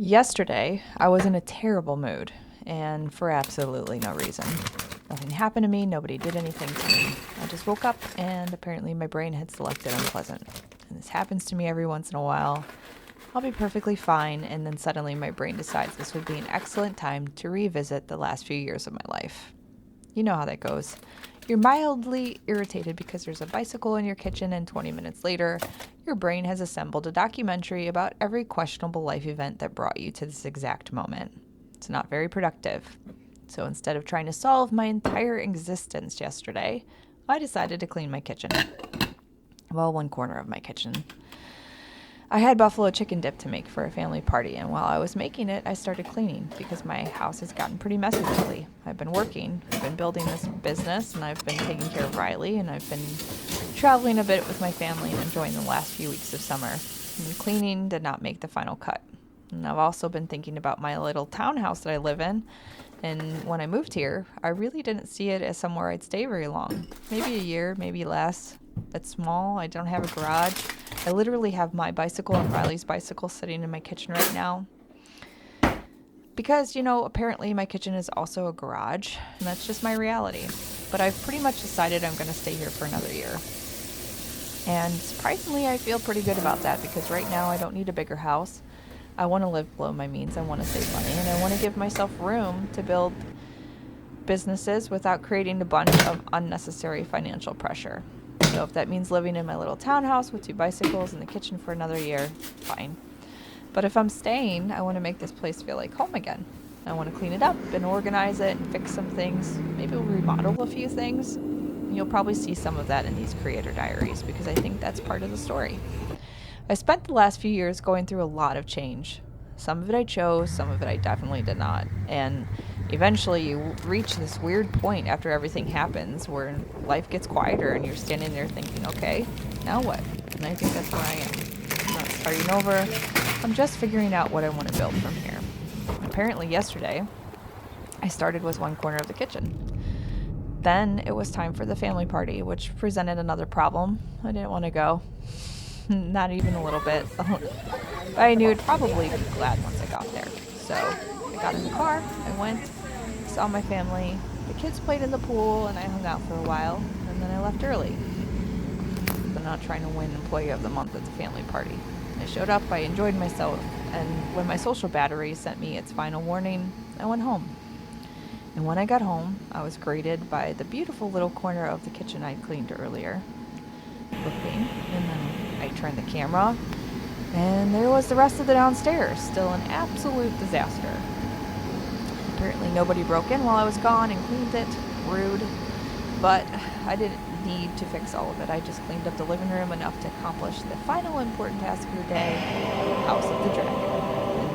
Yesterday, I was in a terrible mood, and for absolutely no reason. Nothing happened to me, nobody did anything to me. I just woke up, and apparently my brain had selected unpleasant. And this happens to me every once in a while. I'll be perfectly fine, and then suddenly my brain decides this would be an excellent time to revisit the last few years of my life. You know how that goes. You're mildly irritated because there's a bicycle in your kitchen, and 20 minutes later, your brain has assembled a documentary about every questionable life event that brought you to this exact moment. It's not very productive. So instead of trying to solve my entire existence yesterday, I decided to clean my kitchen. Well, one corner of my kitchen. I had buffalo chicken dip to make for a family party, and while I was making it, I started cleaning because my house has gotten pretty messy lately. I've been working, I've been building this business, and I've been taking care of Riley, and I've been traveling a bit with my family and enjoying the last few weeks of summer. And cleaning did not make the final cut. And I've also been thinking about my little townhouse that I live in, and when I moved here, I really didn't see it as somewhere I'd stay very long. Maybe a year, maybe less. It's small. I don't have a garage. I literally have my bicycle and Riley's bicycle sitting in my kitchen right now. Because, apparently my kitchen is also a garage, and that's just my reality. But I've pretty much decided I'm going to stay here for another year. And surprisingly, I feel pretty good about that because right now I don't need a bigger house. I want to live below my means. I want to save money, and I want to give myself room to build businesses without creating a bunch of unnecessary financial pressure. So if that means living in my little townhouse with 2 bicycles in the kitchen for another year, fine. But if I'm staying, I want to make this place feel like home again. I want to clean it up and organize it and fix some things. Maybe we'll remodel a few things. And you'll probably see some of that in these creator diaries because I think that's part of the story. I spent the last few years going through a lot of change. Some of it I chose, some of it I definitely did not. And eventually you reach this weird point after everything happens where life gets quieter and you're standing there thinking, okay, now what? And I think that's where I am. I'm not starting over. I'm just figuring out what I want to build from here. Apparently yesterday, I started with one corner of the kitchen. Then it was time for the family party, which presented another problem. I didn't want to go. Not even a little bit. But I knew I'd probably be glad once I got there. So I got in the car, I went, saw my family, the kids played in the pool, and I hung out for a while, and then I left early. I'm not trying to win Employee of the Month at the family party. I showed up, I enjoyed myself, and when my social battery sent me its final warning, I went home. And when I got home, I was greeted by the beautiful little corner of the kitchen I'd cleaned earlier. Looking, and then I turned the camera, and there was the rest of the downstairs, still an absolute disaster. Apparently nobody broke in while I was gone and cleaned it. Rude. But I didn't need to fix all of it. I just cleaned up the living room enough to accomplish the final important task of the day, House of the Dragon.